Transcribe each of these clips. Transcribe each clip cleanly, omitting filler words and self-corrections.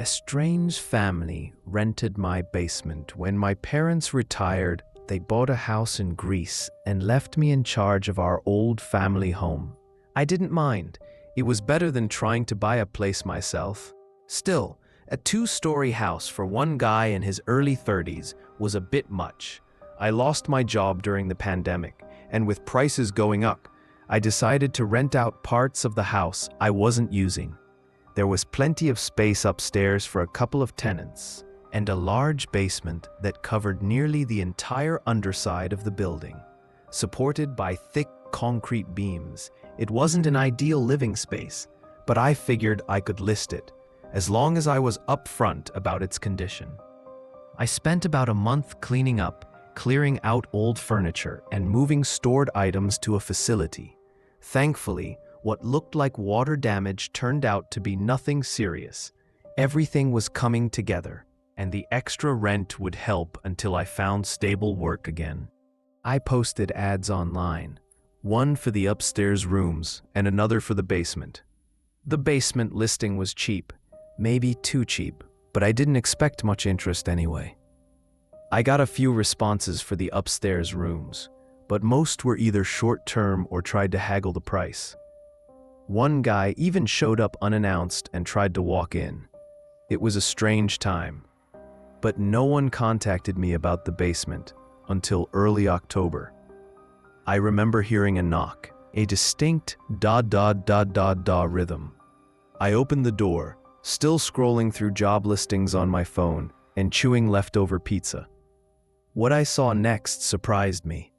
A strange family rented my basement. When my parents retired, they bought a house in Greece and left me in charge of our old family home. I didn't mind. It was better than trying to buy a place myself. Still, a two-story house for one guy in his early 30s was a bit much. I lost my job during the pandemic, and with prices going up, I decided to rent out parts of the house I wasn't using. There was plenty of space upstairs for a couple of tenants, and a large basement that covered nearly the entire underside of the building. Supported by thick concrete beams, it wasn't an ideal living space, but I figured I could list it, as long as I was upfront about its condition. I spent about a month cleaning up, clearing out old furniture, and moving stored items to a facility. Thankfully, what looked like water damage turned out to be nothing serious. Everything was coming together, and the extra rent would help until I found stable work again. I posted ads online, one for the upstairs rooms and another for the basement. The basement listing was cheap, maybe too cheap, but I didn't expect much interest anyway. I got a few responses for the upstairs rooms, but most were either short-term or tried to haggle the price. One guy even showed up unannounced and tried to walk in. It was a strange time, but no one contacted me about the basement until early October. I remember hearing a knock, a distinct da-da-da-da-da rhythm. I opened the door, still scrolling through job listings on my phone and chewing leftover pizza. What I saw next surprised me.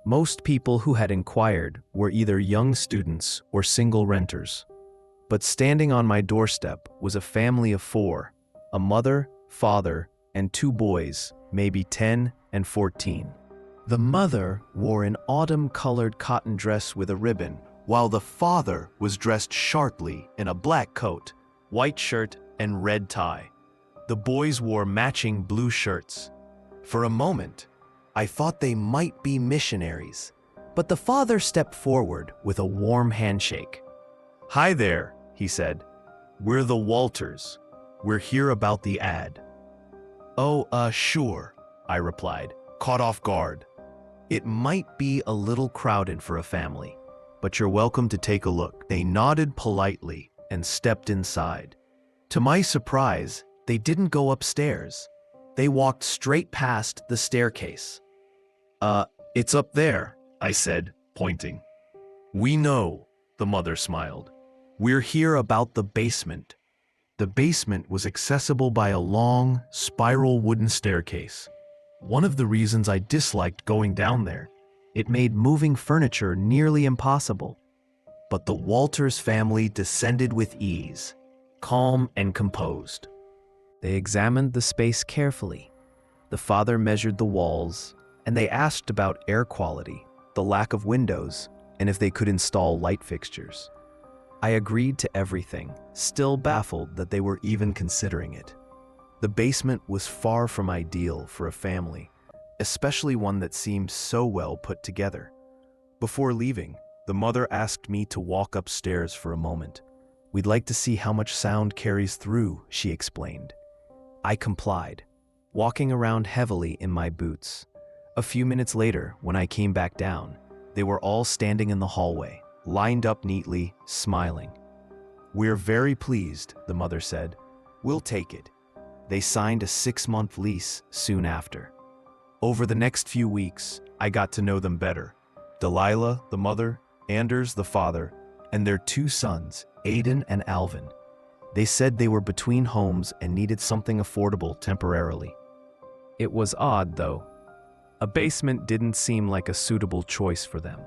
Most people who had inquired were either young students or single renters. But standing on my doorstep was a family of four, a mother, father, and two boys, maybe 10 and 14. The mother wore an autumn-colored cotton dress with a ribbon, while the father was dressed sharply in a black coat, white shirt, and red tie. The boys wore matching blue shirts. For a moment, I thought they might be missionaries, but the father stepped forward with a warm handshake. "Hi there," he said. "We're the Walters. We're here about the ad." "Oh, sure," I replied, caught off guard. "It might be a little crowded for a family, but you're welcome to take a look." They nodded politely and stepped inside. To my surprise, they didn't go upstairs. They walked straight past the staircase. It's up there," I said, pointing. "We know," the mother smiled. "We're here about the basement." The basement was accessible by a long, spiral wooden staircase. One of the reasons I disliked going down there, it made moving furniture nearly impossible. But the Walters family descended with ease, calm and composed. They examined the space carefully. The father measured the walls, and they asked about air quality, the lack of windows, and if they could install light fixtures. I agreed to everything, still baffled that they were even considering it. The basement was far from ideal for a family, especially one that seemed so well put together. Before leaving, the mother asked me to walk upstairs for a moment. "We'd like to see how much sound carries through," she explained. I complied, walking around heavily in my boots. A few minutes later, when I came back down, they were all standing in the hallway, lined up neatly, smiling. "We're very pleased," the mother said. "We'll take it." They signed a 6-month lease soon after. Over the next few weeks, I got to know them better. Delilah, the mother, Anders, the father, and their two sons, Aiden and Alvin. They said they were between homes and needed something affordable temporarily. It was odd, though. A basement didn't seem like a suitable choice for them.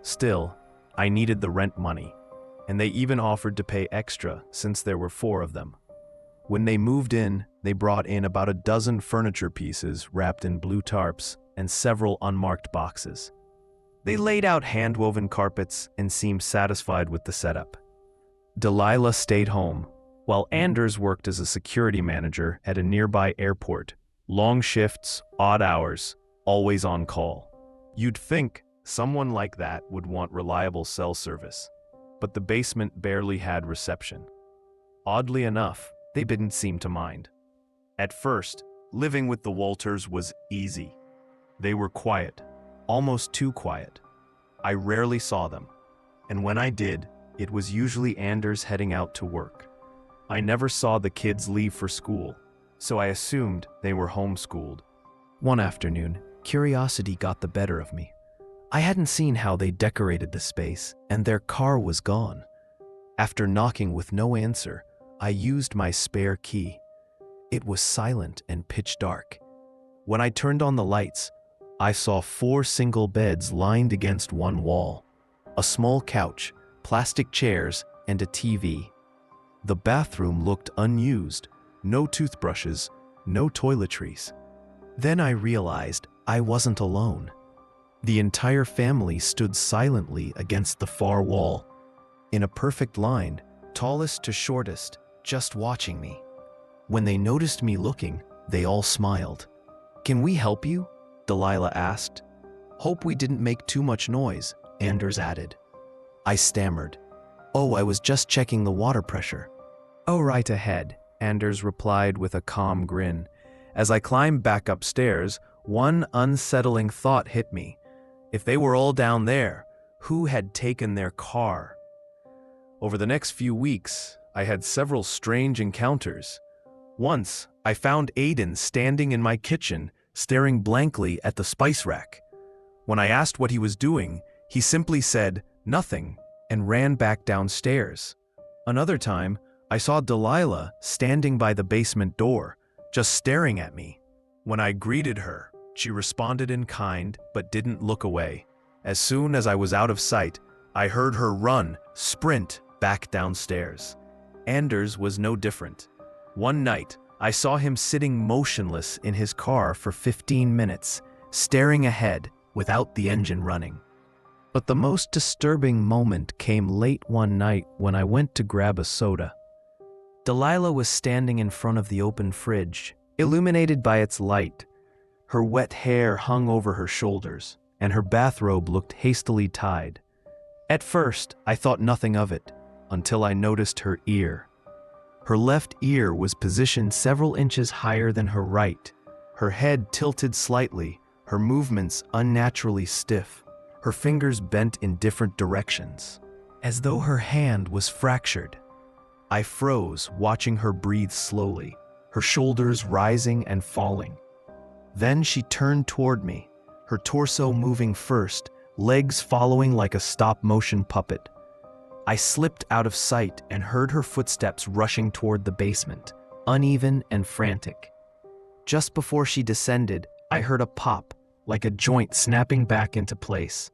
Still, I needed the rent money, and they even offered to pay extra since there were 4 of them. When they moved in, they brought in about a dozen furniture pieces wrapped in blue tarps and several unmarked boxes. They laid out hand-woven carpets and seemed satisfied with the setup. Delilah stayed home, while Anders worked as a security manager at a nearby airport. Long shifts, odd hours, always on call. You'd think someone like that would want reliable cell service, but the basement barely had reception. Oddly enough, They didn't seem to mind. At first, living with the Walters was easy. They were quiet, almost too quiet. I rarely saw them, and when I did, it was usually Anders heading out to work. I never saw the kids leave for school, so I assumed they were homeschooled. One afternoon, curiosity got the better of me. I hadn't seen how they decorated the space, and their car was gone. After knocking with no answer, I used my spare key. It was silent and pitch dark. When I turned on the lights, I saw 4 single beds lined against one wall, a small couch, plastic chairs, and a TV. The bathroom looked unused, no toothbrushes, no toiletries. Then I realized I wasn't alone. The entire family stood silently against the far wall, in a perfect line, tallest to shortest, just watching me. When they noticed me looking, they all smiled. "Can we help you?" Delilah asked. "Hope we didn't make too much noise," Anders added. I stammered. "Oh, I was just checking the water pressure." "Oh, right ahead," Anders replied with a calm grin. As I climbed back upstairs, one unsettling thought hit me. If they were all down there, who had taken their car? Over the next few weeks, I had several strange encounters. Once, I found Aiden standing in my kitchen, staring blankly at the spice rack. When I asked what he was doing, he simply said, "Nothing," and ran back downstairs. Another time, I saw Delilah standing by the basement door, just staring at me. When I greeted her, she responded in kind but didn't look away. As soon as I was out of sight, I heard her sprint back downstairs. Anders was no different. One night, I saw him sitting motionless in his car for 15 minutes, staring ahead without the engine running. But the most disturbing moment came late one night when I went to grab a soda. Delilah was standing in front of the open fridge, illuminated by its light. Her wet hair hung over her shoulders, and her bathrobe looked hastily tied. At first, I thought nothing of it, until I noticed her ear. Her left ear was positioned several inches higher than her right, her head tilted slightly, her movements unnaturally stiff, her fingers bent in different directions, as though her hand was fractured. I froze, watching her breathe slowly, her shoulders rising and falling. Then she turned toward me, her torso moving first, legs following like a stop-motion puppet. I slipped out of sight and heard her footsteps rushing toward the basement, uneven and frantic. Just before she descended, I heard a pop, like a joint snapping back into place.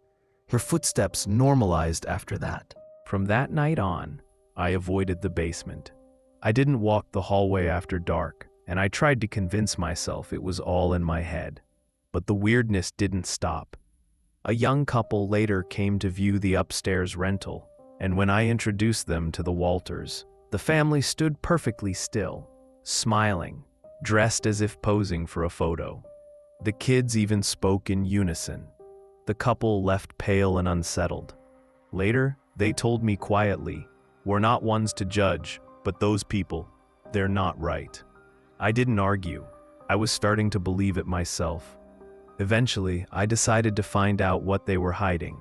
Her footsteps normalized after that. From that night on, I avoided the basement. I didn't walk the hallway after dark, and I tried to convince myself it was all in my head. But the weirdness didn't stop. A young couple later came to view the upstairs rental, and when I introduced them to the Walters, the family stood perfectly still, smiling, dressed as if posing for a photo. The kids even spoke in unison. The couple left pale and unsettled. Later, they told me quietly, "We're not ones to judge, but those people, they're not right." I didn't argue. I was starting to believe it myself. Eventually, I decided to find out what they were hiding.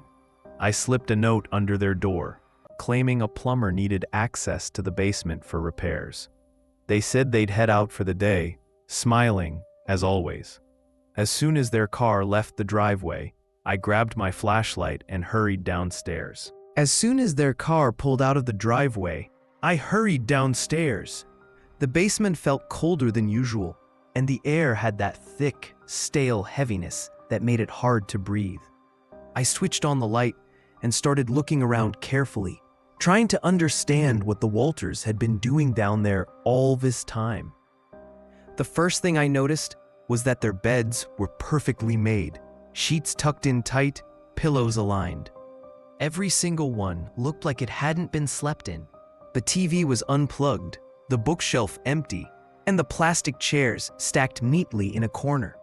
I slipped a note under their door, claiming a plumber needed access to the basement for repairs. They said they'd head out for the day, smiling, as always. As soon as their car left the driveway, I grabbed my flashlight and hurried downstairs. As soon as their car pulled out of the driveway, I hurried downstairs. The basement felt colder than usual, and the air had that thick, stale heaviness that made it hard to breathe. I switched on the light and started looking around carefully, trying to understand what the Walters had been doing down there all this time. The first thing I noticed was that their beds were perfectly made, sheets tucked in tight, pillows aligned. Every single one looked like it hadn't been slept in. The TV was unplugged, the bookshelf empty, and the plastic chairs stacked neatly in a corner.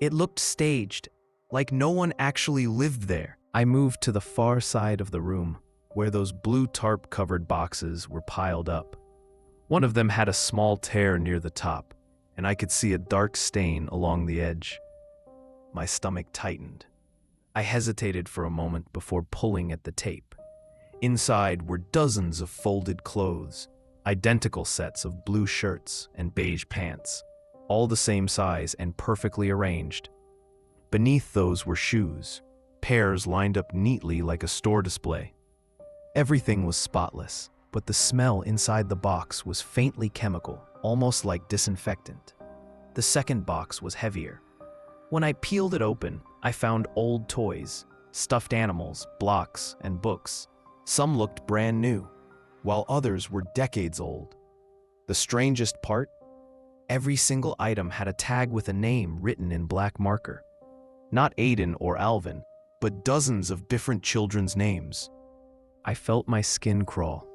It looked staged, like no one actually lived there. I moved to the far side of the room, where those blue tarp-covered boxes were piled up. One of them had a small tear near the top, and I could see a dark stain along the edge. My stomach tightened. I hesitated for a moment before pulling at the tape. Inside were dozens of folded clothes, identical sets of blue shirts and beige pants, all the same size and perfectly arranged. Beneath those were shoes, pairs lined up neatly like a store display. Everything was spotless, but the smell inside the box was faintly chemical, almost like disinfectant. The second box was heavier. When I peeled it open, I found old toys, stuffed animals, blocks, and books. Some looked brand new, while others were decades old. The strangest part? Every single item had a tag with a name written in black marker. Not Aiden or Alvin, but dozens of different children's names. I felt my skin crawl.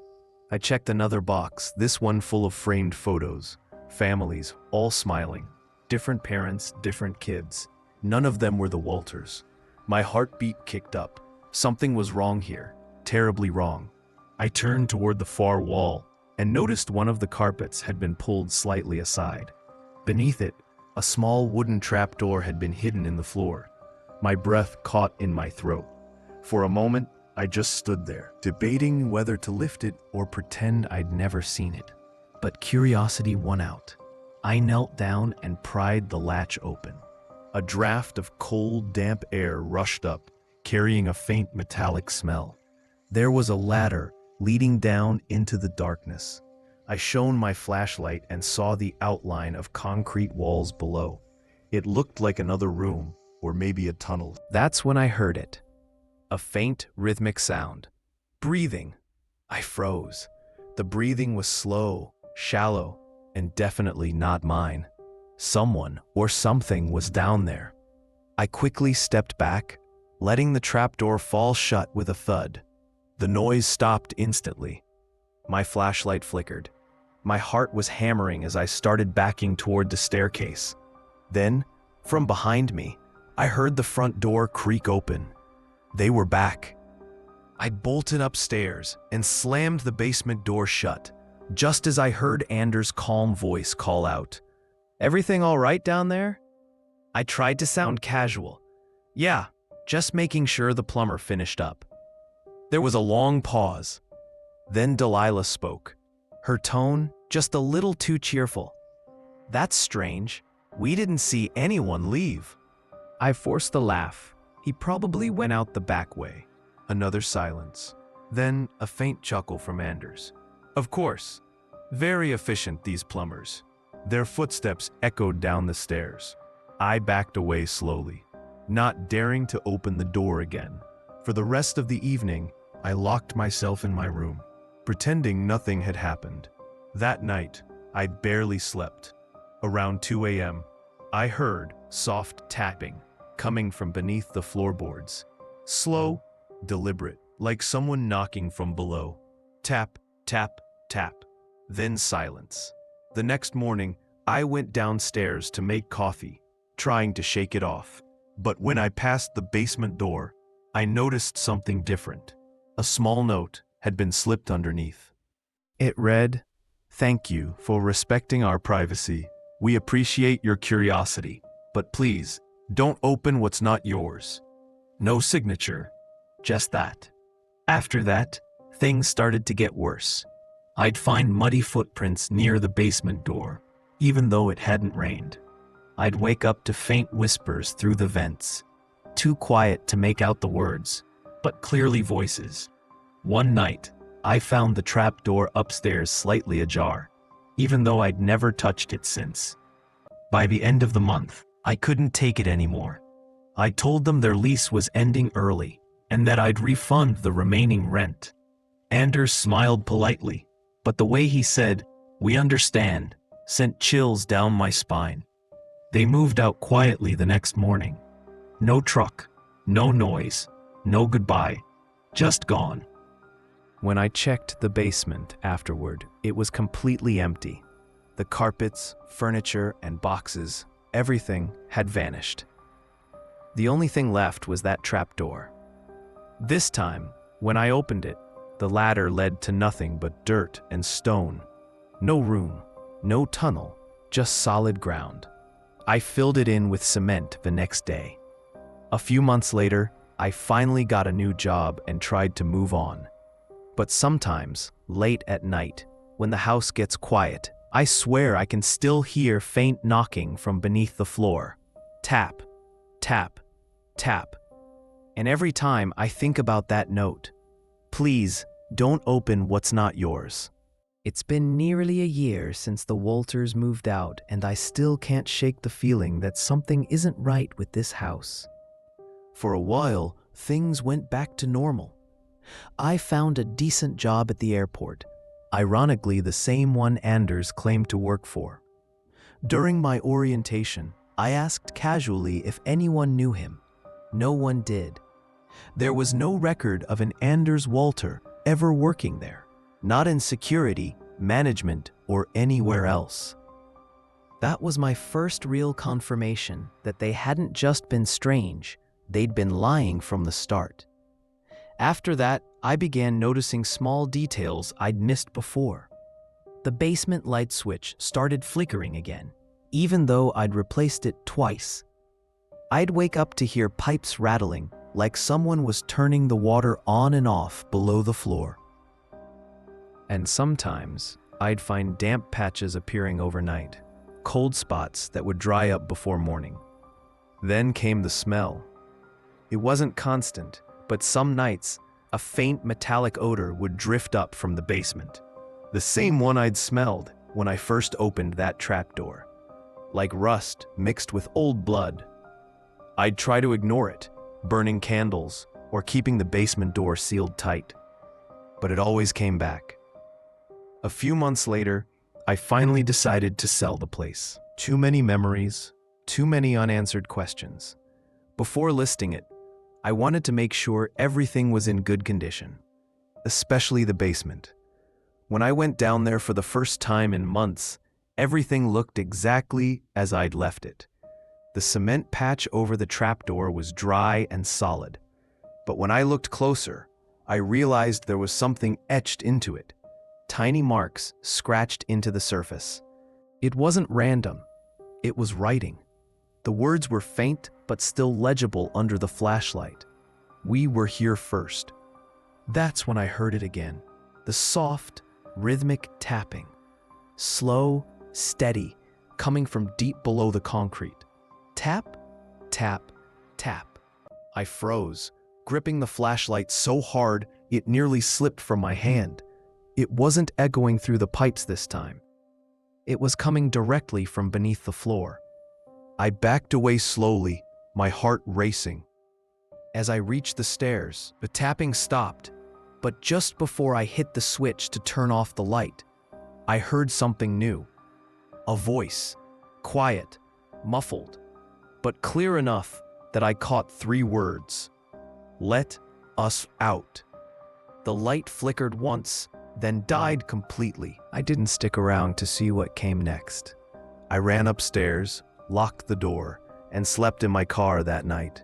I checked another box, this one full of framed photos. Families, all smiling. Different parents, different kids. None of them were the Walters. My heartbeat kicked up. Something was wrong here, terribly wrong. I turned toward the far wall and noticed one of the carpets had been pulled slightly aside. Beneath it, a small wooden trapdoor had been hidden in the floor. My breath caught in my throat. For a moment, I just stood there, debating whether to lift it or pretend I'd never seen it. But curiosity won out. I knelt down and pried the latch open. A draft of cold, damp air rushed up, carrying a faint metallic smell. There was a ladder leading down into the darkness. I shone my flashlight and saw the outline of concrete walls below. It looked like another room, or maybe a tunnel. That's when I heard it. A faint, rhythmic sound. Breathing. I froze. The breathing was slow, shallow, and definitely not mine. Someone or something was down there. I quickly stepped back, letting the trapdoor fall shut with a thud. The noise stopped instantly. My flashlight flickered. My heart was hammering as I started backing toward the staircase. Then, from behind me, I heard the front door creak open. They were back. I bolted upstairs and slammed the basement door shut, just as I heard Anders' calm voice call out, "Everything all right down there?" I tried to sound casual. "Yeah, just making sure the plumber finished up." There was a long pause. Then Delilah spoke, her tone just a little too cheerful. "That's strange. We didn't see anyone leave." I forced a laugh. "He probably went out the back way." Another silence. Then a faint chuckle from Anders. "Of course. Very efficient, these plumbers." Their footsteps echoed down the stairs. I backed away slowly, not daring to open the door again. For the rest of the evening, I locked myself in my room, pretending nothing had happened. That night, I barely slept. Around 2 a.m., I heard soft tapping coming from beneath the floorboards. Slow, deliberate, like someone knocking from below. Tap, tap, tap. Then silence. The next morning, I went downstairs to make coffee, trying to shake it off. But when I passed the basement door, I noticed something different. A small note had been slipped underneath. It read, "Thank you for respecting our privacy. We appreciate your curiosity, but please, don't open what's not yours." No signature, just that. After that, things started to get worse. I'd find muddy footprints near the basement door, even though it hadn't rained. I'd wake up to faint whispers through the vents, too quiet to make out the words, but clearly voices. One night, I found the trapdoor upstairs slightly ajar, even though I'd never touched it since. By the end of the month, I couldn't take it anymore. I told them their lease was ending early, and that I'd refund the remaining rent. Anders smiled politely, but the way he said, "We understand," sent chills down my spine. They moved out quietly the next morning. No truck, no noise, no goodbye, just gone. When I checked the basement afterward, it was completely empty. The carpets, furniture, and boxes, everything had vanished. The only thing left was that trapdoor. This time, when I opened it, the ladder led to nothing but dirt and stone. No room, no tunnel, just solid ground. I filled it in with cement the next day. A few months later, I finally got a new job and tried to move on. But sometimes, late at night, when the house gets quiet, I swear I can still hear faint knocking from beneath the floor. Tap, tap, tap. And every time I think about that note, please don't open what's not yours. It's been nearly a year since the Walters moved out, and I still can't shake the feeling that something isn't right with this house. For a while, things went back to normal. I found a decent job at the airport, ironically the same one Anders claimed to work for. During my orientation, I asked casually if anyone knew him. No one did. There was no record of an Anders Walter ever working there, not in security, management, or anywhere else. That was my first real confirmation that they hadn't just been strange, they'd been lying from the start. After that, I began noticing small details I'd missed before. The basement light switch started flickering again, even though I'd replaced it twice. I'd wake up to hear pipes rattling, like someone was turning the water on and off below the floor. And sometimes, I'd find damp patches appearing overnight, cold spots that would dry up before morning. Then came the smell. It wasn't constant, but some nights, a faint metallic odor would drift up from the basement. The same one I'd smelled when I first opened that trapdoor. Like rust mixed with old blood. I'd try to ignore it, burning candles or keeping the basement door sealed tight. But it always came back. A few months later, I finally decided to sell the place. Too many memories, too many unanswered questions. Before listing it, I wanted to make sure everything was in good condition, especially the basement. When I went down there for the first time in months, everything looked exactly as I'd left it. The cement patch over the trapdoor was dry and solid, but when I looked closer, I realized there was something etched into it. Tiny marks scratched into the surface. It wasn't random, it was writing. The words were faint but still legible under the flashlight. We were here first. That's when I heard it again. The soft, rhythmic tapping. Slow, steady, coming from deep below the concrete. Tap, tap, tap. I froze, gripping the flashlight so hard it nearly slipped from my hand. It wasn't echoing through the pipes this time. It was coming directly from beneath the floor. I backed away slowly, my heart racing. As I reached the stairs, the tapping stopped, but just before I hit the switch to turn off the light, I heard something new. A voice, quiet, muffled, but clear enough that I caught 3 words. Let us out. The light flickered once, then died completely. I didn't stick around to see what came next. I ran upstairs, locked the door, and slept in my car that night.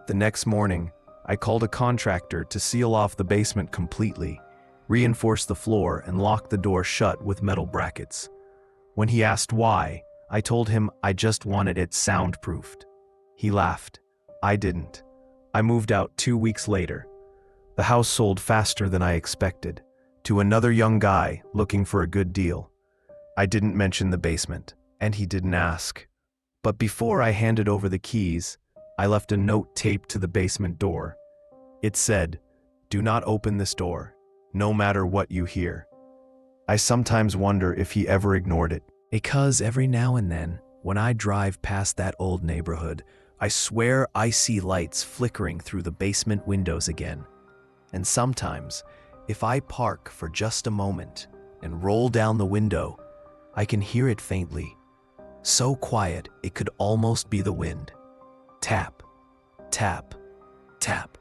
The next morning, I called a contractor to seal off the basement completely, reinforce the floor, and lock the door shut with metal brackets. When he asked why, I told him I just wanted it soundproofed. He laughed. I didn't. I moved out 2 weeks later. The house sold faster than I expected, to another young guy looking for a good deal. I didn't mention the basement, and he didn't ask. But before I handed over the keys, I left a note taped to the basement door. It said, "Do not open this door, no matter what you hear." I sometimes wonder if he ever ignored it. Because every now and then, when I drive past that old neighborhood, I swear I see lights flickering through the basement windows again. And sometimes, if I park for just a moment and roll down the window, I can hear it faintly. So quiet it could almost be the wind. Tap, tap, tap.